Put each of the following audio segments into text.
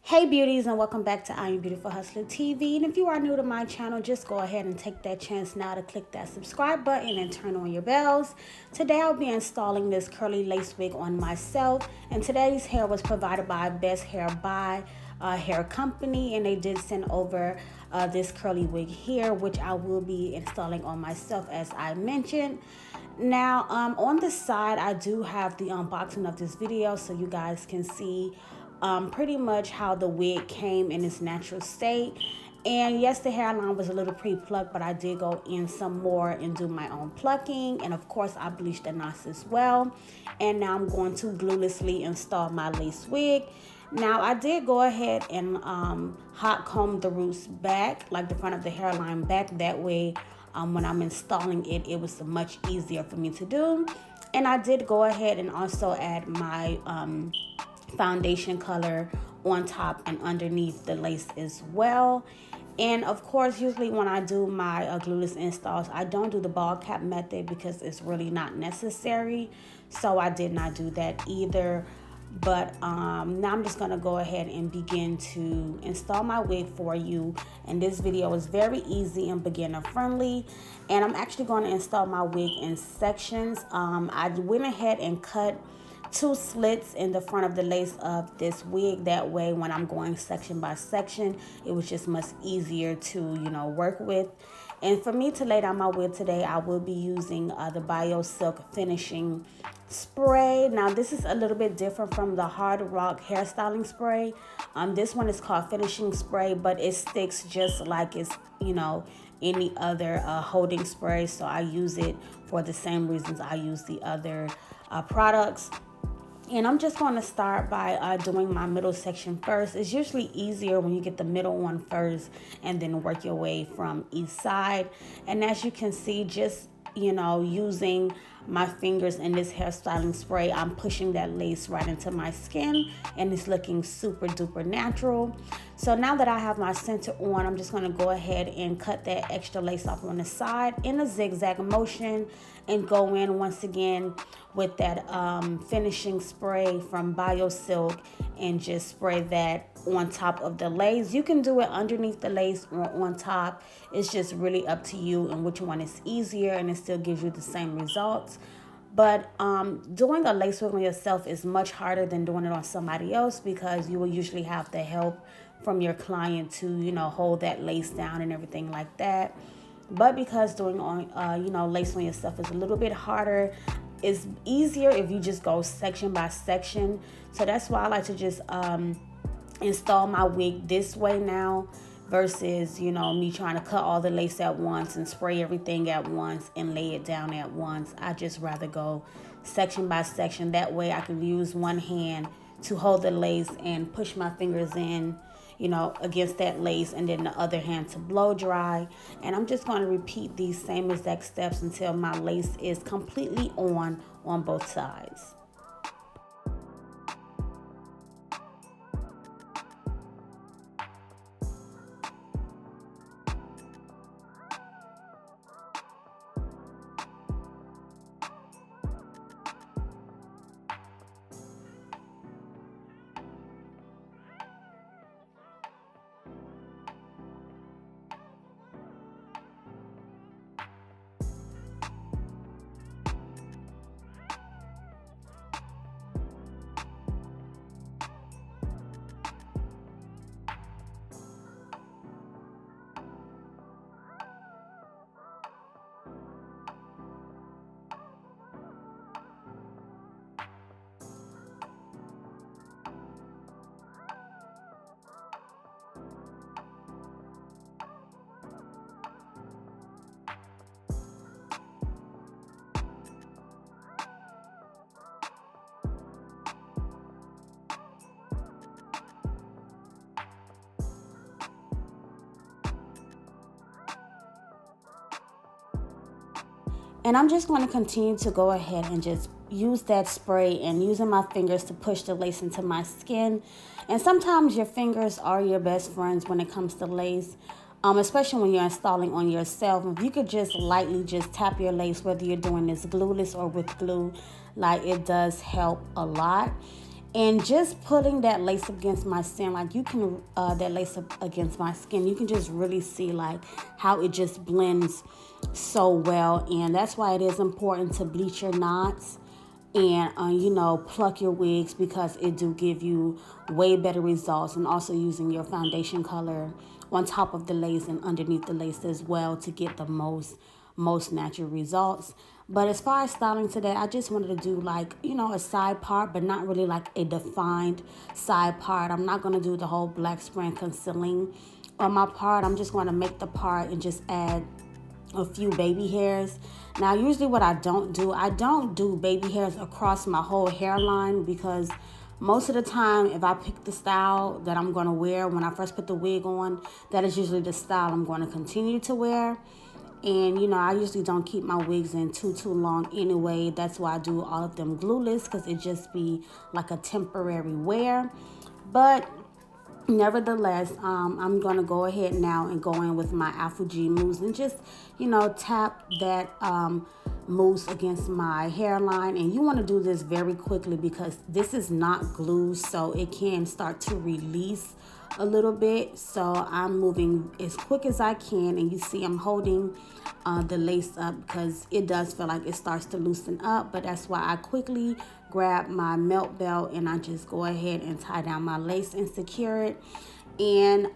Hey beauties, and welcome back to IAmBeautifulHustler TV. And if you are new to my channel, just go ahead and take that chance now to click that subscribe button and turn on your bells. Today I'll be installing this curly lace wig on myself, and today's hair was provided by BestHairBuy hair company, and they did send over this curly wig here, which I will be installing on myself as I mentioned. Now on the side I do have the unboxing of this video so you guys can see pretty much how the wig came in its natural state. And yes, the hairline was a little pre-plucked, but I did go in some more and do my own plucking, and of course I bleached the knots as well. And now I'm going to gluelessly install my lace wig. Now I did go ahead and hot comb the roots back, like the front of the hairline back, that way when I'm installing it, it was much easier for me to do. And I did go ahead and also add my foundation color on top and underneath the lace as well. And of course, usually when I do my glueless installs, I don't do the ball cap method because it's really not necessary, so I did not do that either. But now I'm just going to go ahead and begin to install my wig for you. And this video is very easy and beginner friendly, and I'm actually going to install my wig in sections. I went ahead and cut 2 slits in the front of the lace of this wig. That way when I'm going section by section, it was just much easier to, work with. And for me to lay down my wig today, I will be using the BIOSILK finishing spray. Now this is a little bit different from the Hard Rock hairstyling spray. This one is called finishing spray, but it sticks just like it's, any other holding spray. So I use it for the same reasons I use the other products. And I'm just going to start by doing my middle section first. It's usually easier when you get the middle one first and then work your way from each side. And as you can see, just, using my fingers in this hairstyling spray, I'm pushing that lace right into my skin, and it's looking super duper natural. So now that I have my center on, I'm just going to go ahead and cut that extra lace off on the side in a zigzag motion and go in once again with that finishing spray from BIOSILK and just spray that on top of the lace. You can do it underneath the lace or on top. It's just really up to you and which one is easier, and it still gives you the same results. But doing a lace wig on yourself is much harder than doing it on somebody else, because you will usually have the help from your client to, hold that lace down and everything like that. But because doing on, lace on yourself is a little bit harder, it's easier if you just go section by section. So that's why I like to just install my wig this way now, versus, me trying to cut all the lace at once and spray everything at once and lay it down at once. I just rather go section by section. That way I can use one hand to hold the lace and push my fingers in, against that lace, and then the other hand to blow dry. And I'm just going to repeat these same exact steps until my lace is completely on both sides. And I'm just going to continue to go ahead and just use that spray and using my fingers to push the lace into my skin. And sometimes your fingers are your best friends when it comes to lace, especially when you're installing on yourself. If you could just lightly just tap your lace, whether you're doing this glueless or with glue, like, it does help a lot. And just putting that lace against my skin, like you can, that lace up against my skin, you can just really see like how it just blends so well. And that's why it is important to bleach your knots and, you know, pluck your wigs, because it do give you way better results. And also using your foundation color on top of the lace and underneath the lace as well to get the most natural results. But as far as styling today, I just wanted to do like, you know, a side part, but not really like a defined side part. I'm not going to do the whole black spray and concealing on my part. I'm just going to make the part and just add a few baby hairs. Now, usually what I don't do baby hairs across my whole hairline, because most of the time, if I pick the style that I'm going to wear when I first put the wig on, that is usually the style I'm going to continue to wear. And, you know, I usually don't keep my wigs in too long anyway. That's why I do all of them glueless, because it just be like a temporary wear. But nevertheless, I'm going to go ahead now and go in with my Alpha G mousse and just, you know, tap that mousse against my hairline. And you want to do this very quickly, because this is not glue, so it can start to release a little bit. So I'm moving as quick as I can, and you see I'm holding the lace up because it does feel like it starts to loosen up. But that's why I quickly grab my melt belt and I just go ahead and tie down my lace and secure it. And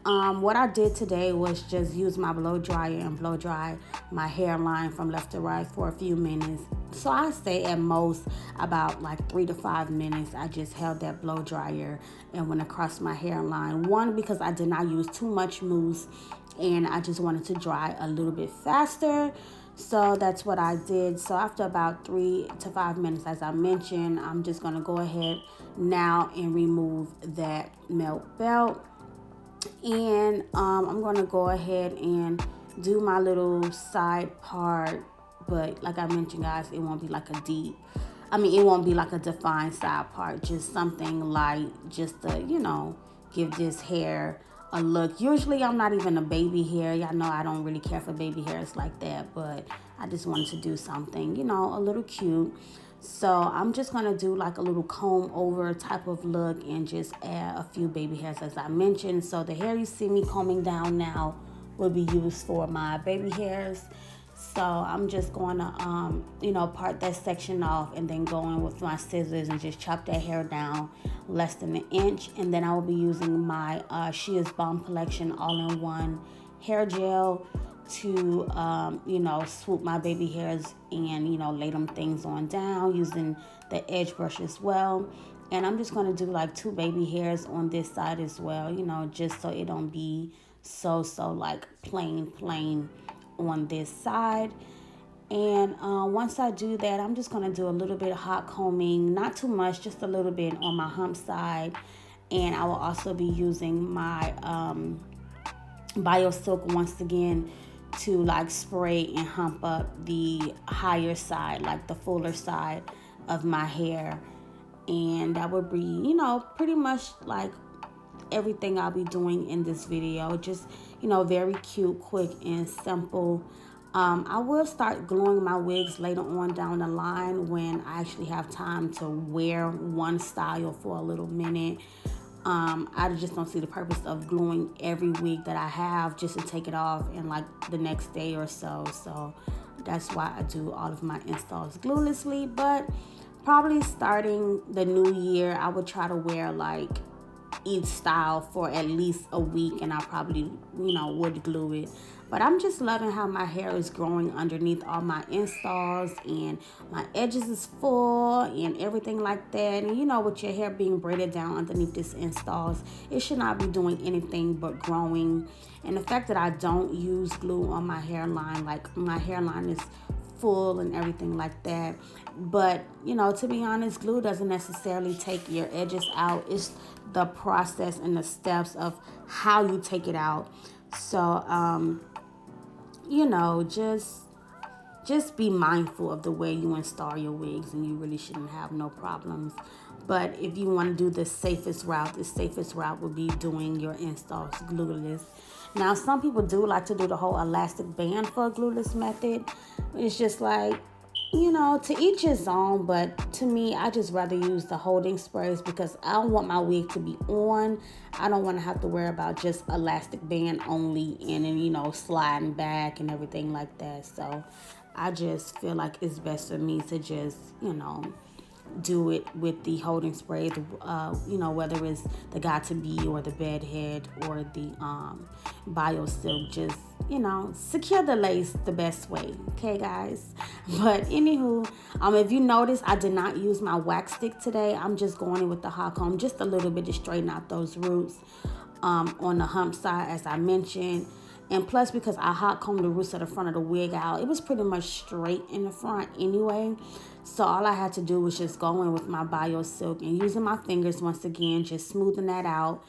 what I did today was just use my blow dryer and blow dry my hairline from left to right for a few minutes. So I say at most about like 3 to 5 minutes. I just held that blow dryer and went across my hairline. One, because I did not use too much mousse and I just wanted to dry a little bit faster. So that's what I did. So after about 3 to 5 minutes, as I mentioned, I'm just going to go ahead now and remove that melt belt. And I'm going to go ahead and do my little side part. But like I mentioned, guys, it won't be like it won't be like a defined side part. Just something light, just to, you know, give this hair a look. Usually I'm not even a baby hair. Y'all know I don't really care for baby hairs like that. But I just wanted to do something, you know, a little cute. So I'm just going to do like a little comb over type of look and just add a few baby hairs, as I mentioned. So the hair you see me combing down now will be used for my baby hairs. So I'm just going to, you know, part that section off and then go in with my scissors and just chop that hair down less than an inch. And then I will be using my SHEISBOMB collection all-in-one hair gel to, you know, swoop my baby hairs and, you know, lay them things on down using the edge brush as well. And I'm just going to do like 2 baby hairs on this side as well, you know, just so it don't be so like plain on this side. And once I do that, I'm just going to do a little bit of hot combing, not too much, just a little bit on my hump side. And I will also be using my BIOSILK once again to like spray and hump up the higher side, like the fuller side of my hair. And that would be, you know, pretty much like everything I'll be doing in this video. Just, you know, very cute, quick, and simple. I will start gluing my wigs later on down the line when I actually have time to wear one style for a little minute. I just don't see the purpose of gluing every wig that I have just to take it off in like the next day or so. So that's why I do all of my installs gluelessly. But probably starting the new year, I would try to wear like each style for at least a week, and I probably, you know, would glue it. But I'm just loving how my hair is growing underneath all my installs, and my edges is full and everything like that. And you know, with your hair being braided down underneath this installs, it should not be doing anything but growing. And the fact that I don't use glue on my hairline, like my hairline is full and everything like that. But, you know, to be honest, glue doesn't necessarily take your edges out. It's the process and the steps of how you take it out. So, you know, just be mindful of the way you install your wigs, and you really shouldn't have no problems. But if you want to do the safest route would be doing your installs glueless. Now, some people do like to do the whole elastic band for a glueless method. It's just like, you know, to each his own, but to me, I just rather use the holding sprays because I don't want my wig to be on. I don't want to have to worry about just elastic band only and then, you know, sliding back and everything like that. So I just feel like it's best for me to just, you know, do it with the holding spray, you know, whether it's the Got2b or the bed head or the BioSilk. Just, you know, secure the lace the best way, okay guys? But anywho, if you notice, I did not use my wax stick today. I'm just going in with the hot comb just a little bit to straighten out those roots on the hump side, as I mentioned. And plus, because I hot combed the roots of the front of the wig out, it was pretty much straight in the front anyway. So all I had to do was just go in with my BioSilk and using my fingers once again, just smoothing that out,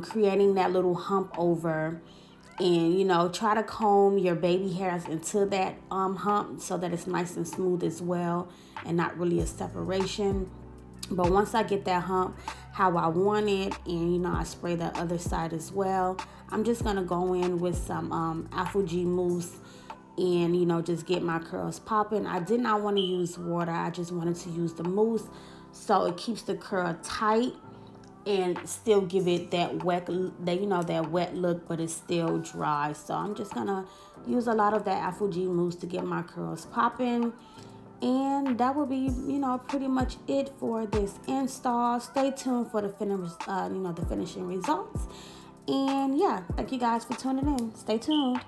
creating that little hump over. And, you know, try to comb your baby hairs into that hump so that it's nice and smooth as well and not really a separation. But once I get that hump how I want it, and, you know, I spray the other side as well, I'm just going to go in with some Alpha G mousse and, you know, just get my curls popping. I did not want to use water. I just wanted to use the mousse so it keeps the curl tight and still give it that wet, that wet look, but it's still dry. So I'm just going to use a lot of that Alpha G mousse to get my curls popping. And that will be, you know, pretty much it for this install. Stay tuned for the finishing results. And yeah, thank you guys for tuning in. Stay tuned.